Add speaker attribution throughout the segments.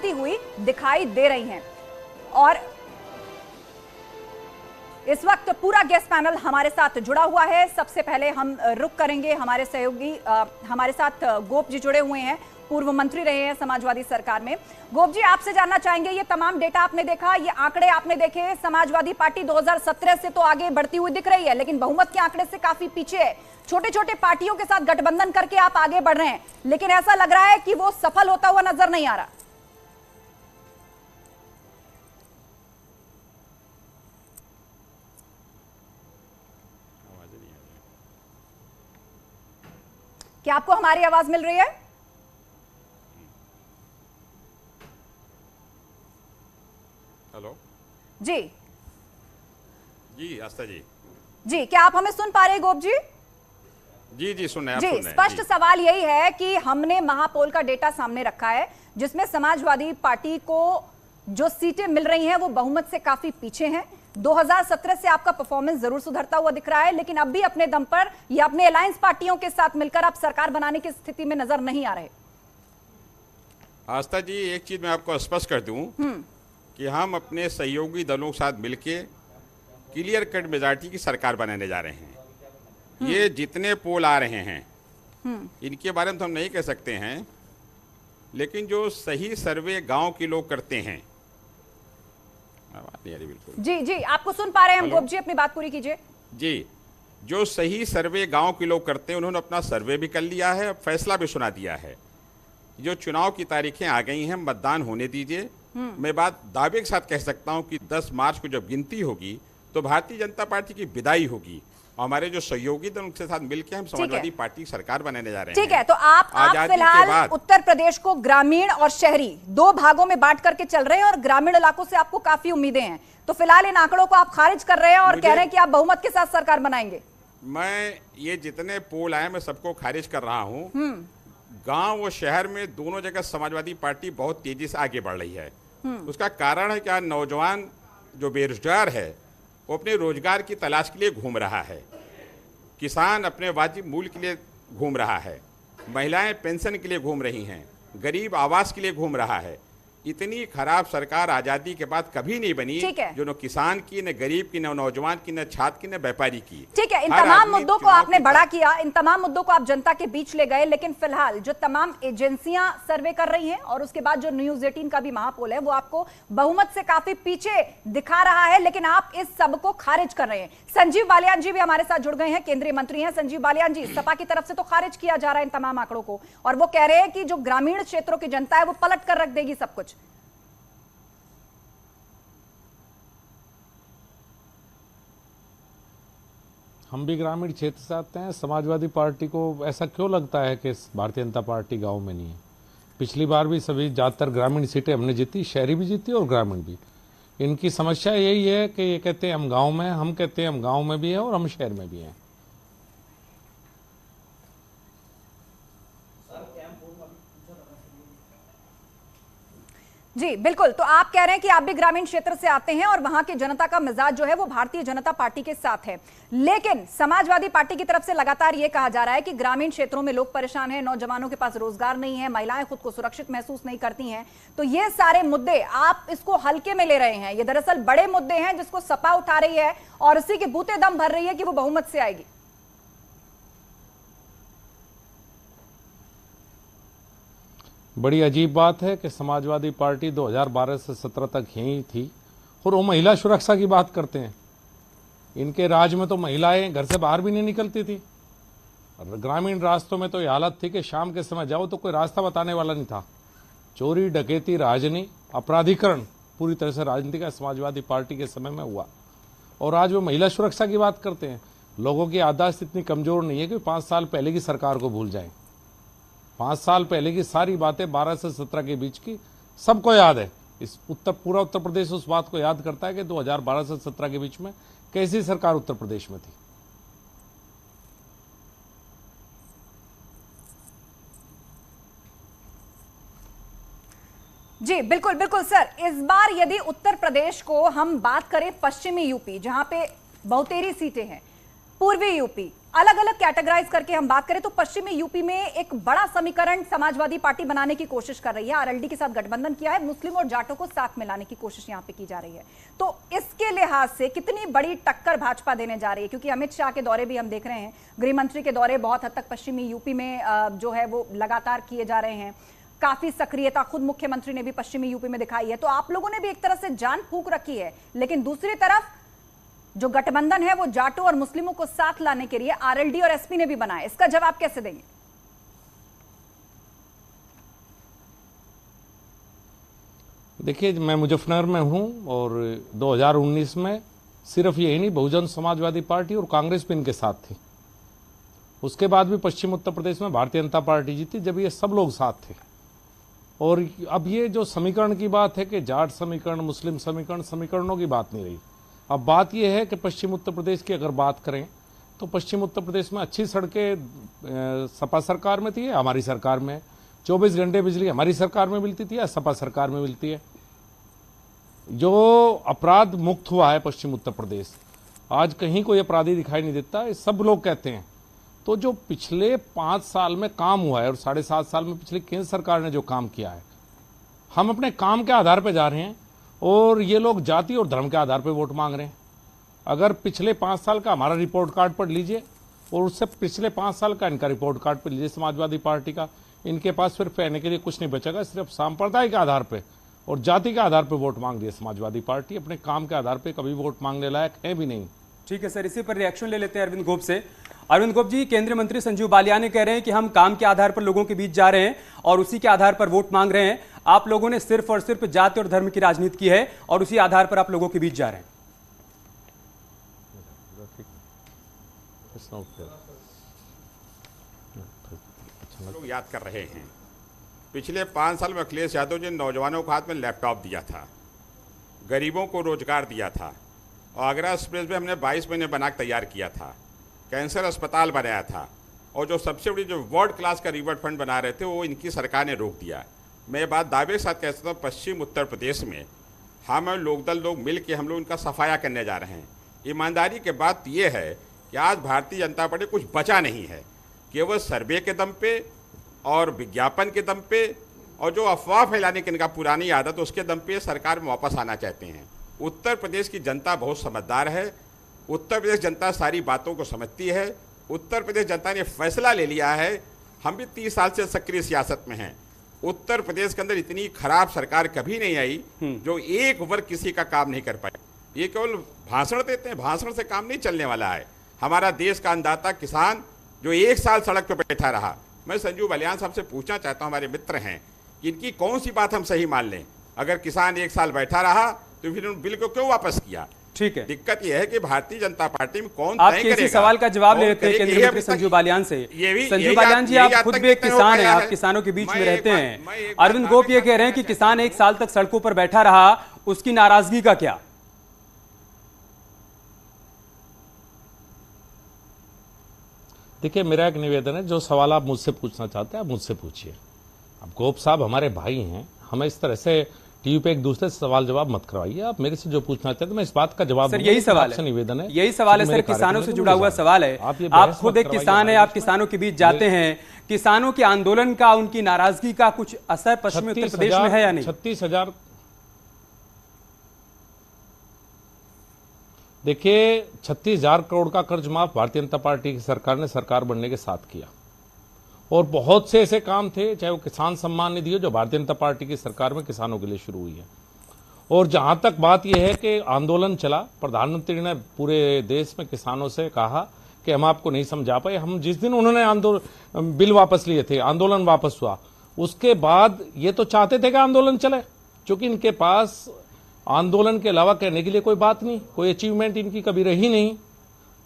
Speaker 1: बढ़ती हुई दिखाई दे रही हैं। और इस वक्त पूरा गेस्ट पैनल हमारे साथ जुड़ा हुआ है। सबसे पहले हम रुक करेंगे, हमारे सहयोगी हमारे साथ गोप जी जुड़े हुए हैं, पूर्व मंत्री रहे हैं समाजवादी सरकार में। गोप जी, आपसे जानना चाहेंगे, ये तमाम डेटा आपने देखा, ये आंकड़े आपने देखे, समाजवादी पार्टी 2017 से तो आगे बढ़ती हुई दिख रही है, लेकिन बहुमत के आंकड़े से काफी पीछे है। छोटे छोटे पार्टियों के साथ गठबंधन करके आप आगे बढ़ रहे हैं, लेकिन ऐसा लग रहा है कि वो सफल होता हुआ नजर नहीं आ रहा। क्या आपको हमारी आवाज मिल रही है?
Speaker 2: हेलो
Speaker 1: जी
Speaker 2: जी, आस्था जी।
Speaker 1: जी, क्या आप हमें सुन पा रहे हैं गोप जी?
Speaker 2: जी जी, सुन रहे हैं,
Speaker 1: जी,
Speaker 2: आप सुन रहे हैं।
Speaker 1: स्पष्ट सवाल यही है कि हमने महापोल का डेटा सामने रखा है जिसमें समाजवादी पार्टी को जो सीटें मिल रही हैं वो बहुमत से काफी पीछे हैं। 2017 से आपका परफॉर्मेंस जरूर सुधरता हुआ दिख रहा है, लेकिन अब भी अपने दम पर या अपने अलायंस पार्टियों के साथ मिलकर आप सरकार बनाने की स्थिति में नजर नहीं आ रहे।
Speaker 2: आस्था जी, एक चीज मैं आपको स्पष्ट कर दूं कि हम अपने सहयोगी दलों के साथ मिलकर क्लियर कट मेजॉरिटी की सरकार बनाने जा रहे हैं। ये जितने पोल आ रहे हैं इनके बारे में तो हम नहीं कह सकते हैं, लेकिन जो सही सर्वे गांव के लोग करते हैं। बिल्कुल
Speaker 1: जी जी, आपको सुन पा रहे हैं हम।
Speaker 2: हेलो?
Speaker 1: गोप जी, अपनी बात पूरी कीजिए।
Speaker 2: जी, जो सही सर्वे गांव के लोग करते हैं उन्होंने अपना सर्वे भी कर लिया है, फैसला भी सुना दिया है। जो चुनाव की तारीखें आ गई हैं, मतदान होने दीजिए। मैं बात दावे के साथ कह सकता हूं कि 10 मार्च को जब गिनती होगी तो भारतीय जनता पार्टी की विदाई होगी। हमारे जो सहयोगी दल उनके साथ मिलकर हम समाजवादी पार्टी की सरकार बनाने जा रहे हैं।
Speaker 1: ठीक है, तो आप फिलहाल उत्तर प्रदेश को ग्रामीण और शहरी दो भागों में बांट करके चल रहे हैं और ग्रामीण इलाकों से आपको काफी उम्मीदें हैं। तो फिलहाल इन आंकड़ों को आप खारिज कर रहे हैं और कह रहे हैं कि आप बहुमत के साथ सरकार बनाएंगे।
Speaker 2: मैं ये जितने पोल आए मैं सबको खारिज कर रहा हूँ। गांव और शहर में दोनों जगह समाजवादी पार्टी बहुत तेजी से आगे बढ़ रही है। उसका कारण है क्या? नौजवान जो बेरोजगार है वो अपने रोजगार की तलाश के लिए घूम रहा है, किसान अपने वाजिब मूल्य के लिए घूम रहा है, महिलाएं पेंशन के लिए घूम रही हैं, गरीब आवास के लिए घूम रहा है। इतनी खराब सरकार आजादी के बाद कभी नहीं बनी जो न किसान की, न गरीब की, न नौजवान की, न छात्र की, न व्यापारी की।
Speaker 1: ठीक है, इन तमाम मुद्दों को आपने बड़ा किया, इन तमाम मुद्दों को आप जनता के बीच ले गए, लेकिन फिलहाल जो तमाम एजेंसियां सर्वे कर रही हैं और उसके बाद जो न्यूज 18 का भी महापोल है वो आपको बहुमत से काफी पीछे दिखा रहा है, लेकिन आप इस सब को खारिज कर रहे हैं। संजीव बालियान जी भी हमारे साथ जुड़ गए हैं, केंद्रीय मंत्री हैं। संजीव बालियान जी, सपा की तरफ से तो खारिज किया जा रहा है इन तमाम आंकड़ों को, और वो कह रहे हैं कि जो ग्रामीण क्षेत्रों की जनता है वो पलट कर रख देगी सब कुछ।
Speaker 3: हम भी ग्रामीण क्षेत्र से आते हैं। समाजवादी पार्टी को ऐसा क्यों लगता है कि भारतीय जनता पार्टी गांव में नहीं है? पिछली बार भी सभी ज़्यादातर ग्रामीण सीटें हमने जीती, शहरी भी जीती और ग्रामीण भी। इनकी समस्या यही है कि ये कहते हैं हम गांव में हैं, हम कहते हैं हम गांव में भी हैं और हम शहर में भी हैं।
Speaker 1: जी बिल्कुल, तो आप कह रहे हैं कि आप भी ग्रामीण क्षेत्र से आते हैं और वहां की जनता का मिजाज जो है वो भारतीय जनता पार्टी के साथ है, लेकिन समाजवादी पार्टी की तरफ से लगातार ये कहा जा रहा है कि ग्रामीण क्षेत्रों में लोग परेशान हैं, नौजवानों के पास रोजगार नहीं है, महिलाएं खुद को सुरक्षित महसूस नहीं करती हैं। तो ये सारे मुद्दे आप इसको हल्के में ले रहे हैं, ये दरअसल बड़े मुद्दे हैं जिसको सपा उठा रही है और इसी के बूते दम भर रही है कि वो बहुमत से आएगी।
Speaker 3: बड़ी अजीब बात है कि समाजवादी पार्टी 2012 से 17 तक यहीं थी और वो महिला सुरक्षा की बात करते हैं। इनके राज में तो महिलाएं घर से बाहर भी नहीं निकलती थी। और ग्रामीण रास्तों में तो ये हालत थी कि शाम के समय जाओ तो कोई रास्ता बताने वाला नहीं था। चोरी, डकैती, राजनी, अपराधीकरण पूरी तरह से राजनीति का समाजवादी पार्टी के समय में हुआ। और आज वो महिला सुरक्षा की बात करते हैं। लोगों की याददाश्त इतनी कमजोर नहीं है कि 5 साल पहले की सरकार को भूल जाएं। 5 साल पहले की सारी बातें 12 से 17 के बीच की सबको याद है। इस पूरा उत्तर प्रदेश उस बात को याद करता है कि 2012 से 17 के बीच में कैसी सरकार उत्तर प्रदेश में थी।
Speaker 1: जी बिल्कुल बिल्कुल सर, इस बार यदि उत्तर प्रदेश को हम बात करें, पश्चिमी यूपी जहां पे बहुतेरी सीटें हैं, पूर्वी यूपी, अलग अलग कैटेगराइज करके हम बात करें तो पश्चिमी यूपी में एक बड़ा समीकरण समाजवादी पार्टी बनाने की कोशिश कर रही है। आरएलडी के साथ गठबंधन किया है, मुस्लिम और जाटों को साथ मिलाने की कोशिश यहां पे की जा रही है। तो इसके लिहाज से कितनी बड़ी टक्कर भाजपा देने जा रही है? क्योंकि अमित शाह के दौरे भी हम देख रहे हैं, गृह मंत्री के दौरे बहुत हद तक पश्चिमी यूपी में जो है वो लगातार किए जा रहे हैं। काफी सक्रियता खुद मुख्यमंत्री ने भी पश्चिमी यूपी में दिखाई है। तो आप लोगों ने भी एक तरह से जान फूंक रखी है, लेकिन दूसरी तरफ जो गठबंधन है वो जाटों और मुस्लिमों को साथ लाने के लिए आरएलडी और एसपी ने भी बनाया। इसका जवाब कैसे देंगे?
Speaker 3: देखिए, मैं मुजफ्फरनगर में हूं और 2019 में सिर्फ यही नहीं, बहुजन समाजवादी पार्टी और कांग्रेस भी इनके साथ थी। उसके बाद भी पश्चिम उत्तर प्रदेश में भारतीय जनता पार्टी जीती, जब ये सब लोग साथ थे। और अब ये जो समीकरण की बात है कि जाट समीकरण, मुस्लिम समीकरण, समीकरणों की बात नहीं रही। अब बात यह है कि पश्चिम उत्तर प्रदेश की अगर बात करें तो पश्चिम उत्तर प्रदेश में अच्छी सड़कें सपा सरकार में थी, हमारी सरकार में 24 घंटे बिजली हमारी सरकार में मिलती थी या सपा सरकार में मिलती है। जो अपराध मुक्त हुआ है पश्चिम उत्तर प्रदेश, आज कहीं कोई अपराधी दिखाई नहीं देता, ये सब लोग कहते हैं। तो जो पिछले 5 साल में काम हुआ है और 7.5 साल में पिछली केंद्र सरकार ने जो काम किया है, हम अपने काम के आधार पर जा रहे हैं और ये लोग जाति और धर्म के आधार पर वोट मांग रहे हैं। अगर पिछले 5 साल का हमारा रिपोर्ट कार्ड पढ़ लीजिए और उससे पिछले 5 साल का इनका रिपोर्ट कार्ड पढ़ लीजिए समाजवादी पार्टी का, इनके पास फिर कहने के लिए कुछ नहीं बचेगा। सिर्फ सांप्रदायिक आधार पर और जाति के आधार पर वोट मांग रही है समाजवादी पार्टी, अपने काम के आधार पर कभी वोट मांगने लायक है भी नहीं।
Speaker 4: ठीक है सर, इसी पर रिएक्शन ले लेते हैं अरविंद गोप से। अरविंद गोप जी, केंद्रीय मंत्री संजीव बालियान कह रहे हैं कि हम काम के आधार पर लोगों के बीच जा रहे हैं और उसी के आधार पर वोट मांग रहे हैं। आप लोगों ने सिर्फ और सिर्फ जाति और धर्म की राजनीति की है और उसी आधार पर आप लोगों के बीच जा रहे हैं।
Speaker 2: लोग याद कर रहे हैं, पिछले 5 साल में अखिलेश यादव जी ने नौजवानों को हाथ में लैपटॉप दिया था, गरीबों को रोजगार दिया था, और आगरा एक्सप्रेस में हमने 22 महीने बना तैयार किया था, कैंसर अस्पताल बनाया था, और जो सबसे बड़ी जो वर्ल्ड क्लास का रिवर फंड बना रहे थे वो इनकी सरकार ने रोक दिया। मैं ये बात दावे के साथ कह सकता हूँ, पश्चिम उत्तर प्रदेश में हम लोकदल लोग मिल के हम लोग इनका सफाया करने जा रहे हैं। ईमानदारी की बात ये है कि आज भारतीय जनता पार्टी कुछ बचा नहीं है, केवल सर्वे के दम पे और विज्ञापन के दम पे और जो अफवाह फैलाने की इनका पुरानी आदत, उसके दम पे सरकार में वापस आना चाहते हैं। उत्तर प्रदेश की जनता बहुत समझदार है, उत्तर प्रदेश जनता सारी बातों को समझती है। उत्तर प्रदेश जनता ने फैसला ले लिया है, हम भी 30 साल से सक्रिय सियासत में हैं। उत्तर प्रदेश के अंदर इतनी खराब सरकार कभी नहीं आई जो एक वर्ग किसी का काम नहीं कर पाए। ये केवल भाषण देते हैं, भाषण से काम नहीं चलने वाला है। हमारा देश का अन्नदाता किसान जो 1 साल सड़क पर बैठा रहा, मैं संजीव बालियान साहब से पूछना चाहता हूँ, हमारे मित्र हैं, इनकी कौन सी बात हम सही मान लें? अगर किसान 1 साल बैठा रहा तो फिर उन बिल को क्यों वापस किया?
Speaker 4: ठीक है,
Speaker 2: दिक्कत यह है कि भारतीय जनता पार्टी में कौन
Speaker 4: आप
Speaker 2: तय
Speaker 4: किसी
Speaker 2: करेगा?
Speaker 4: सवाल का जवाब ले लेते हैं केंद्रीय मंत्री संजीव बालियान से। संजीव बालियान जी, आप खुद भी एक किसान हैं, आप किसानों के बीच में रहते हैं। अरविंद गोप ये कह रहे हैं कि किसान 1 साल तक सड़कों पर बैठा रहा, उसकी नाराजगी का क्या?
Speaker 3: देखिए, मेरा एक निवेदन है, जो सवाल आप मुझसे पूछना चाहते हैं आप मुझसे पूछिए। अब गोप साहब हमारे भाई हैं, हमें इस तरह से टीवी पे एक दूसरे से सवाल जवाब मत करवाइए। आप मेरे से जो पूछना चाहते हैं मैं इस बात का जवाब
Speaker 4: सर, यही सवाल है,
Speaker 3: निवेदन है,
Speaker 4: यही सवाल है सर, किसानों से जुड़ा हुआ सवाल है। आप खुद एक किसान है, आप किसानों के बीच जाते हैं, किसानों के आंदोलन का, उनकी नाराजगी का कुछ असर पश्चिमी उत्तर प्रदेश में है या नहीं?
Speaker 3: 36,000, देखिए 36,000 करोड़ का कर्ज माफ भारतीय जनता पार्टी की सरकार ने सरकार बनने के साथ किया, और बहुत से ऐसे काम थे, चाहे वो किसान सम्मान निधि हो जो भारतीय जनता पार्टी की सरकार में किसानों के लिए शुरू हुई है। और जहां तक बात यह है कि आंदोलन चला, प्रधानमंत्री ने पूरे देश में किसानों से कहा कि हम आपको नहीं समझा पाए। हम जिस दिन उन्होंने आंदोलन बिल वापस लिए थे, आंदोलन वापस हुआ, उसके बाद ये तो चाहते थे कि आंदोलन चले, क्योंकि इनके पास आंदोलन के अलावा कहने के लिए कोई बात नहीं, कोई अचीवमेंट इनकी कभी रही नहीं।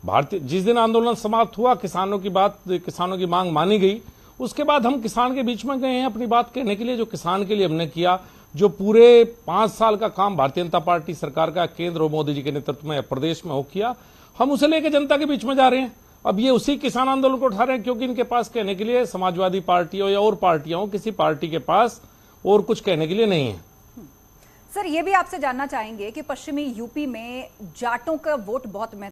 Speaker 3: भारतीय जिस दिन आंदोलन समाप्त हुआ, किसानों की बात, किसानों की मांग मानी गई, उसके बाद हम किसान के बीच में गए हैं अपनी बात कहने के लिए। जो किसान के लिए हमने किया, जो पूरे 5 साल का काम भारतीय जनता पार्टी सरकार का केंद्र और मोदी जी के नेतृत्व में प्रदेश में हो किया, हम उसे लेकर जनता के बीच में जा रहे हैं। अब ये उसी किसान आंदोलन को उठा रहे हैं, क्योंकि इनके पास कहने के लिए समाजवादी पार्टी हो या और पार्टियां हो, किसी पार्टी के पास और कुछ कहने के लिए नहीं है।
Speaker 1: सर, ये भी आपसे जानना चाहेंगे कि पश्चिमी यूपी में जाटों का वोट बहुत